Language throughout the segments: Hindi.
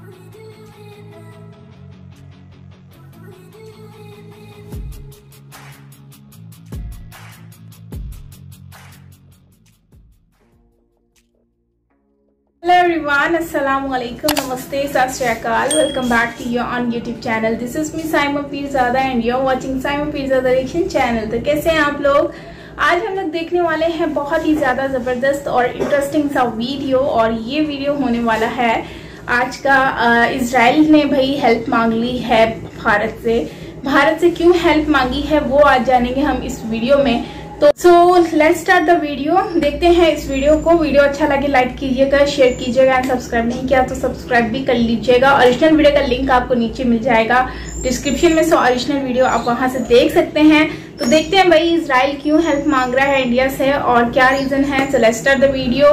Hello everyone, Assalamualaikum, Namaste, Sat Shri Akal. Welcome back to your on YouTube channel. This is me Saima Pirzada and you're watching Saima Pirzada Reaction channel. तो कैसे हैं आप लोग? आज हम लोग देखने वाले हैं बहुत ही ज़्यादा ज़बरदस्त और इंटरेस्टिंग सा वीडियो, और ये वीडियो होने वाला है आज का। इजराइल ने भाई हेल्प मांग ली है भारत से क्यों हेल्प मांगी है वो आज जानेंगे हम इस वीडियो में। तो so let's start the video. देखते हैं इस वीडियो को। वीडियो अच्छा लगे लाइक कीजिएगा, शेयर कीजिएगा एंड सब्सक्राइब नहीं किया तो सब्सक्राइब भी कर लीजिएगा। ओरिजिनल वीडियो का लिंक आपको नीचे मिल जाएगा डिस्क्रिप्शन में, सो ओरिजिनल वीडियो आप वहां से देख सकते हैं। तो देखते हैं भाई इजराइल क्यों हेल्प मांग रहा है इंडिया से और क्या रीजन है। So let's start the video.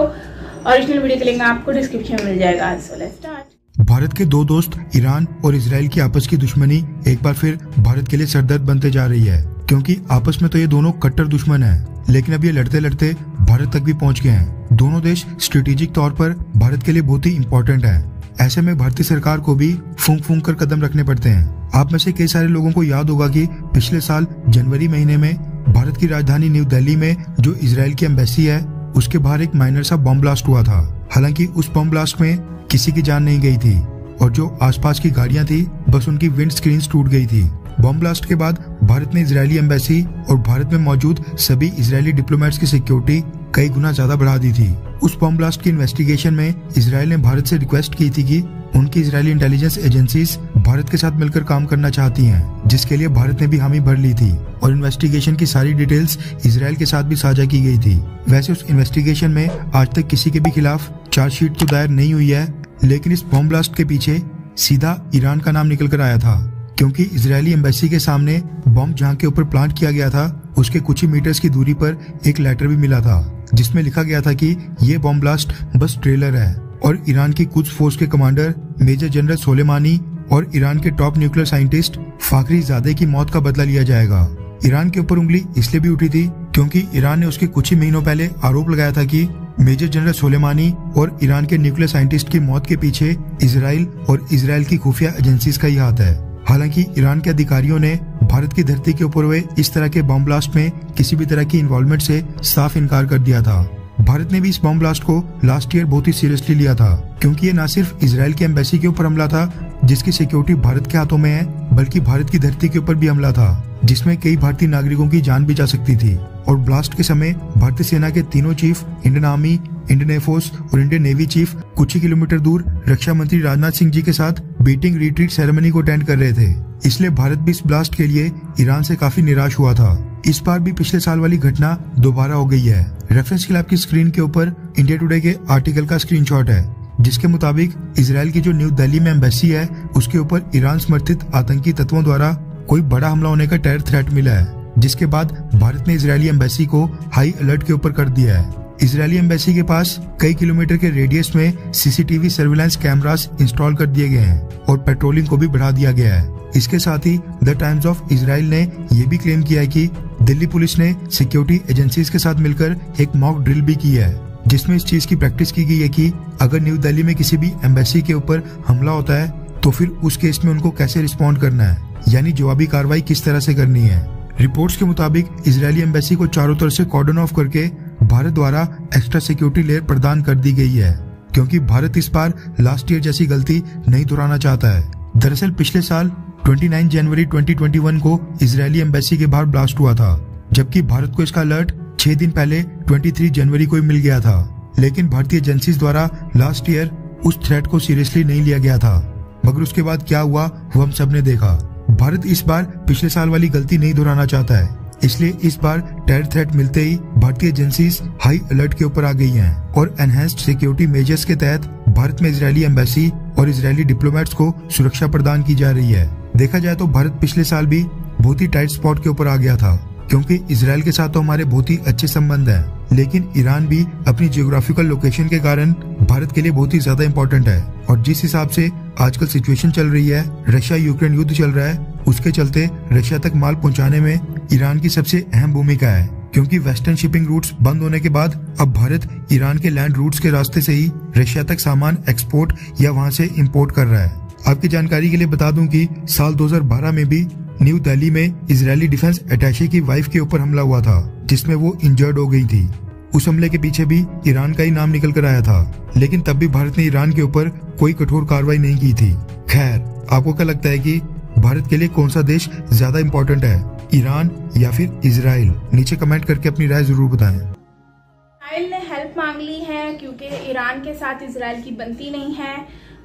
Original video का लिंक आपको डिस्क्रिप्शन में मिल जाएगा। So let's start. भारत के दो दोस्त ईरान और इजराइल की आपस की दुश्मनी एक बार फिर भारत के लिए सरदर्द बनते जा रही है, क्योंकि आपस में तो ये दोनों कट्टर दुश्मन हैं, लेकिन अब ये लड़ते लड़ते भारत तक भी पहुंच गए हैं। दोनों देश स्ट्रेटेजिक तौर पर भारत के लिए बहुत ही इम्पोर्टेंट हैं। ऐसे में भारतीय सरकार को भी फूंक फूंक कर कदम रखने पड़ते हैं। आप में से कई सारे लोगों को याद होगा कि पिछले साल जनवरी महीने में भारत की राजधानी न्यू दिल्ली में जो इजराइल की एम्बेसी है उसके बाहर एक माइनर सा बम ब्लास्ट हुआ था। हालांकि उस बम ब्लास्ट में किसी की जान नहीं गई थी और जो आसपास की गाड़ियां थी बस उनकी विंड स्क्रीन टूट गई थी। बम ब्लास्ट के बाद भारत ने इजरायली एम्बेसी और भारत में मौजूद सभी इजरायली डिप्लोमेट्स की सिक्योरिटी कई गुना ज्यादा बढ़ा दी थी। उस बम ब्लास्ट की इन्वेस्टिगेशन में इजराइल ने भारत से रिक्वेस्ट की थी कि उनकी इजरायली इंटेलिजेंस एजेंसीज भारत के साथ मिलकर काम करना चाहती हैं, जिसके लिए भारत ने भी हामी भर ली थी और इन्वेस्टिगेशन की सारी डिटेल्स इजराइल के साथ भी साझा की गई थी। वैसे उस इन्वेस्टिगेशन में आज तक किसी के भी खिलाफ चार्जशीट तो दायर नहीं हुई है, लेकिन इस बम ब्लास्ट के पीछे सीधा ईरान का नाम निकल कर आया था, क्योंकि इजरायली एम्बेसी के सामने बम जहां के ऊपर प्लांट किया गया था उसके कुछ ही मीटर्स की दूरी पर एक लेटर भी मिला था जिसमें लिखा गया था कि ये बम ब्लास्ट बस ट्रेलर है और ईरान की कुछ फोर्स के कमांडर मेजर जनरल सोलेमानी और ईरान के टॉप न्यूक्लियर साइंटिस्ट फाखरी ज़ादे की मौत का बदला लिया जाएगा। ईरान के ऊपर उंगली इसलिए भी उठी थी क्योंकि ईरान ने उसके कुछ ही महीनों पहले आरोप लगाया था कि मेजर जनरल सोलेमानी और ईरान के न्यूक्लियर साइंटिस्ट की मौत के पीछे इजराइल और इजराइल की खुफिया एजेंसीज का ही हाथ है। हालांकि ईरान के अधिकारियों ने भारत की धरती के ऊपर हुए इस तरह के बम ब्लास्ट में किसी भी तरह की इन्वॉल्वमेंट से साफ इनकार कर दिया था। भारत ने भी इस बम ब्लास्ट को लास्ट ईयर बहुत ही सीरियसली लिया था, क्योंकि ये न सिर्फ इजराइल की एम्बेसी के ऊपर हमला था जिसकी सिक्योरिटी भारत के हाथों में है, बल्कि भारत की धरती के ऊपर भी हमला था जिसमें कई भारतीय नागरिकों की जान भी जा सकती थी। और ब्लास्ट के समय भारतीय सेना के तीनों chief, Indian army, Indian air force और इंडियन नेवी चीफ कुछ ही किलोमीटर दूर रक्षा मंत्री राजनाथ सिंह जी के साथ बीटिंग रिट्रीट सेरेमनी को अटेंड कर रहे थे। इसलिए भारत भी इस ब्लास्ट के लिए ईरान से काफी निराश हुआ था। इस बार भी पिछले साल वाली घटना दोबारा हो गई है। रेफरेंस के लिए आपकी स्क्रीन के ऊपर इंडिया टुडे के आर्टिकल का स्क्रीनशॉट है, जिसके मुताबिक इजराइल की जो न्यू दिल्ली में एम्बेसी है उसके ऊपर ईरान समर्थित आतंकी तत्वों द्वारा कोई बड़ा हमला होने का टेरर थ्रेट मिला है, जिसके बाद भारत ने इजरायली एम्बेसी को हाई अलर्ट के ऊपर कर दिया है। इजरायली एम्बेसी के पास कई किलोमीटर के रेडियस में सीसीटीवी सर्विलांस कैमरास इंस्टॉल कर दिए गए हैं और पेट्रोलिंग को भी बढ़ा दिया गया है। इसके साथ ही द टाइम्स ऑफ इजराइल ने यह भी क्लेम किया है कि दिल्ली पुलिस ने सिक्योरिटी एजेंसीज के साथ मिलकर एक मॉक ड्रिल भी की है, जिसमें इस चीज की प्रैक्टिस की गई है कि अगर न्यू दिल्ली में किसी भी एम्बेसी के ऊपर हमला होता है तो फिर उस केस में उनको कैसे रिस्पॉन्ड करना है, यानी जवाबी कार्रवाई किस तरह से करनी है। रिपोर्ट्स के मुताबिक इजरायली एम्बेसी को चारों तरफ से कॉर्डन ऑफ करके भारत द्वारा एक्स्ट्रा सिक्योरिटी लेयर प्रदान कर दी गई है, क्योंकि भारत इस बार लास्ट ईयर जैसी गलती नहीं दोहराना चाहता है। दरअसल पिछले साल 29 जनवरी 2021 को इजरायली एम्बेसी के बाहर ब्लास्ट हुआ था, जबकि भारत को इसका अलर्ट 6 दिन पहले 23 जनवरी को ही मिल गया था। लेकिन भारतीय एजेंसीज द्वारा लास्ट ईयर उस थ्रेट को सीरियसली नहीं लिया गया था, मगर उसके बाद क्या हुआ वो हम सब ने देखा। भारत इस बार पिछले साल वाली गलती नहीं दोहराना चाहता है, इसलिए इस बार टेरर थ्रेट मिलते ही भारतीय एजेंसीज हाई अलर्ट के ऊपर आ गई हैं और एनहेंस्ड सिक्योरिटी मेजर्स के तहत भारत में इजरायली एम्बेसी और इजरायली डिप्लोमेट्स को सुरक्षा प्रदान की जा रही है। देखा जाए तो भारत पिछले साल भी बहुत ही टाइट स्पॉट के ऊपर आ गया था, क्योंकि इजराइल के साथ तो हमारे बहुत ही अच्छे संबंध हैं, लेकिन ईरान भी अपनी जियोग्राफिकल लोकेशन के कारण भारत के लिए बहुत ही ज्यादा इम्पोर्टेंट है। और जिस हिसाब से आजकल सिचुएशन चल रही है, रशिया यूक्रेन युद्ध चल रहा है, उसके चलते रशिया तक माल पहुंचाने में ईरान की सबसे अहम भूमिका है। क्योंकि वेस्टर्न शिपिंग रूट्स बंद होने के बाद अब भारत ईरान के लैंड रूट्स के रास्ते से ही रशिया तक सामान एक्सपोर्ट या वहां से इंपोर्ट कर रहा है। आपकी जानकारी के लिए बता दूं कि साल 2012 में भी न्यू दिल्ली में इजरायली डिफेंस अटैचे की वाइफ के ऊपर हमला हुआ था, जिसमें वो इंजर्ड हो गई थी। उस हमले के पीछे भी ईरान का ही नाम निकल कर आया था, लेकिन तब भी भारत ने ईरान के ऊपर कोई कठोर कार्रवाई नहीं की थी। खैर, आपको क्या लगता है कि भारत के लिए कौन सा देश ज्यादा इम्पोर्टेंट है, ईरान या फिर इजराइल? नीचे कमेंट करके अपनी राय जरूर बताएं। इजराइल ने हेल्प मांग ली है क्योंकि ईरान के साथ इजराइल की बनती नहीं है,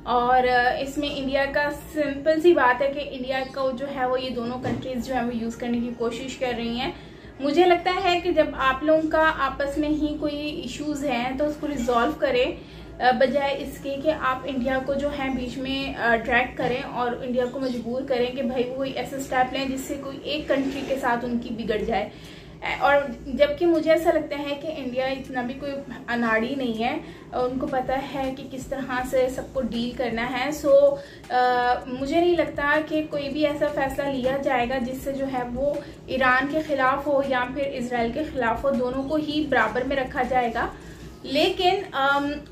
और इसमें इंडिया का सिंपल सी बात है कि इंडिया को जो है वो ये दोनों कंट्रीज जो है वो यूज करने की कोशिश कर रही हैं। मुझे लगता है कि जब आप लोगों का आपस में ही कोई इश्यूज हैं तो उसको रिजॉल्व करें, बजाय इसके कि आप इंडिया को जो है बीच में ड्रैग करें और इंडिया को मजबूर करें कि भाई वो कोई ऐसा स्टेप लें जिससे कोई एक कंट्री के साथ उनकी बिगड़ जाए। और जबकि मुझे ऐसा लगता है कि इंडिया इतना भी कोई अनाड़ी नहीं है, उनको पता है कि किस तरह से सबको डील करना है। मुझे नहीं लगता कि कोई भी ऐसा फैसला लिया जाएगा जिससे जो है वो ईरान के खिलाफ हो या फिर इजराइल के खिलाफ हो, दोनों को ही बराबर में रखा जाएगा। लेकिन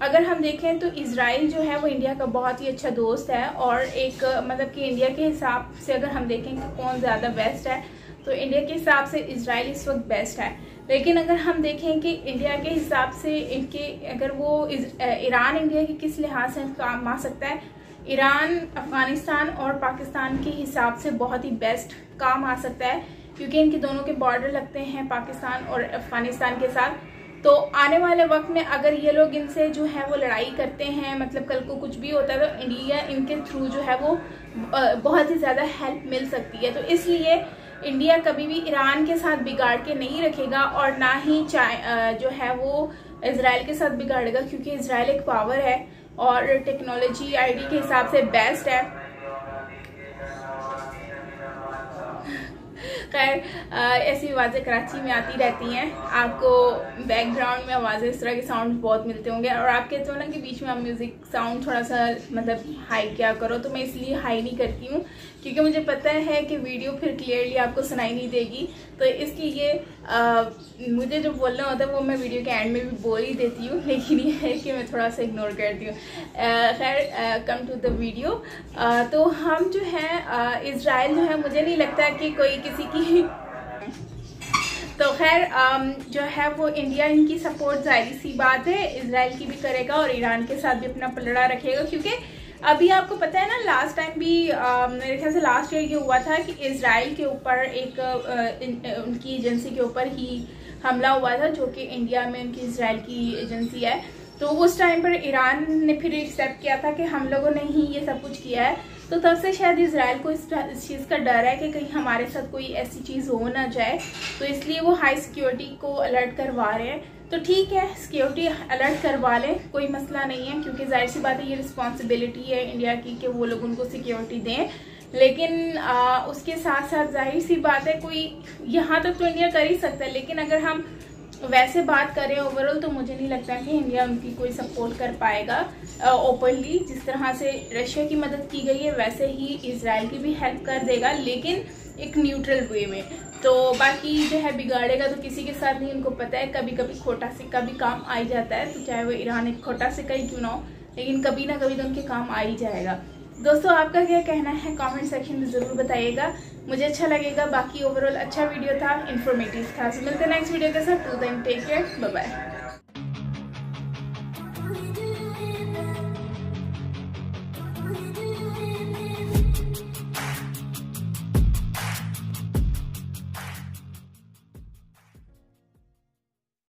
अगर हम देखें तो इजराइल जो है वो इंडिया का बहुत ही अच्छा दोस्त है, और एक मतलब कि इंडिया के हिसाब से अगर हम देखें कि कौन ज़्यादा बेस्ट है तो इंडिया के हिसाब से इजराइल इस वक्त बेस्ट है। लेकिन अगर हम देखें कि इंडिया के हिसाब से इनके अगर वो ईरान इंडिया के किस लिहाज से काम आ सकता है, ईरान अफगानिस्तान और पाकिस्तान के हिसाब से बहुत ही बेस्ट काम आ सकता है, क्योंकि इनके दोनों के बॉर्डर लगते हैं पाकिस्तान और अफगानिस्तान के साथ। तो आने वाले वक्त में अगर ये लोग इनसे जो है वो लड़ाई करते हैं, मतलब कल को कुछ भी होता है तो इंडिया इनके थ्रू जो है वो बहुत ही ज़्यादा हेल्प मिल सकती है। तो इसलिए इंडिया कभी भी ईरान के साथ बिगाड़ के नहीं रखेगा और ना ही जो है वो इजराइल के साथ बिगाड़ेगा, क्योंकि इजराइल एक पावर है और टेक्नोलॉजी आईडी के हिसाब से बेस्ट है। खैर, ऐसी आवाज़ें कराची में आती रहती हैं, आपको बैकग्राउंड में आवाज़ें इस तरह के साउंड बहुत मिलते होंगे, और आप कहते हो ना कि बीच में आप म्यूज़िक साउंड थोड़ा सा मतलब हाई क्या करो, तो मैं इसलिए हाई नहीं करती हूँ क्योंकि मुझे पता है कि वीडियो फिर क्लियरली आपको सुनाई नहीं देगी। तो इसलिए मुझे जो बोलना होता है वो मैं वीडियो के एंड में भी बोल ही देती हूँ, लेकिन ये है कि मैं थोड़ा सा इग्नोर करती हूँ। खैर, कम टू द वीडियो। तो हम जो है इजराइल जो है, मुझे नहीं लगता कि कोई किसी की तो खैर जो है वो इंडिया इनकी सपोर्ट जाहिर सी बात है इजराइल की भी करेगा और ईरान के साथ भी अपना पलड़ा रखेगा, क्योंकि अभी आपको पता है ना लास्ट टाइम भी मेरे ख्याल से लास्ट ईयर ये हुआ था कि इजराइल के ऊपर एक उनकी एजेंसी के ऊपर ही हमला हुआ था, जो कि इंडिया में उनकी इजराइल की एजेंसी है। तो उस टाइम पर ईरान ने फिर एक्सेप्ट किया था कि हम लोगों ने ही ये सब कुछ किया है, तो तब से शायद इजराइल को इस चीज़ का डर है कि कहीं हमारे साथ कोई ऐसी चीज़ हो ना जाए, तो इसलिए वो हाई सिक्योरिटी को अलर्ट करवा रहे हैं। तो ठीक है, सिक्योरिटी अलर्ट करवा लें, कोई मसला नहीं है, क्योंकि जाहिर सी बात है ये रिस्पॉन्सिबिलिटी है इंडिया की कि वो लोग उनको सिक्योरिटी दें। लेकिन उसके साथ साथ जाहिर सी बात है कोई यहाँ तक तो इंडिया कर ही सकता है, लेकिन अगर हम वैसे बात करें ओवरऑल तो मुझे नहीं लगता कि इंडिया उनकी कोई सपोर्ट कर पाएगा ओपनली। जिस तरह से रशिया की मदद की गई है वैसे ही इजराइल की भी हेल्प कर देगा, लेकिन एक न्यूट्रल वे में। तो बाकी जो है बिगाड़ेगा तो किसी के साथ नहीं, उनको पता है कभी कभी खोटा सिक्का भी काम आ ही जाता है, तो चाहे वो ईरान एक खोटा सिक्का ही क्यों ना हो, लेकिन कभी ना कभी तो उनके काम आ ही जाएगा। दोस्तों, आपका क्या कहना है कमेंट सेक्शन में ज़रूर बताइएगा, मुझे अच्छा लगेगा। बाकी ओवरऑल अच्छा वीडियो था, इन्फॉर्मेटिव था। मिलते हैं नेक्स्ट वीडियो के साथ, to then take care, bye bye.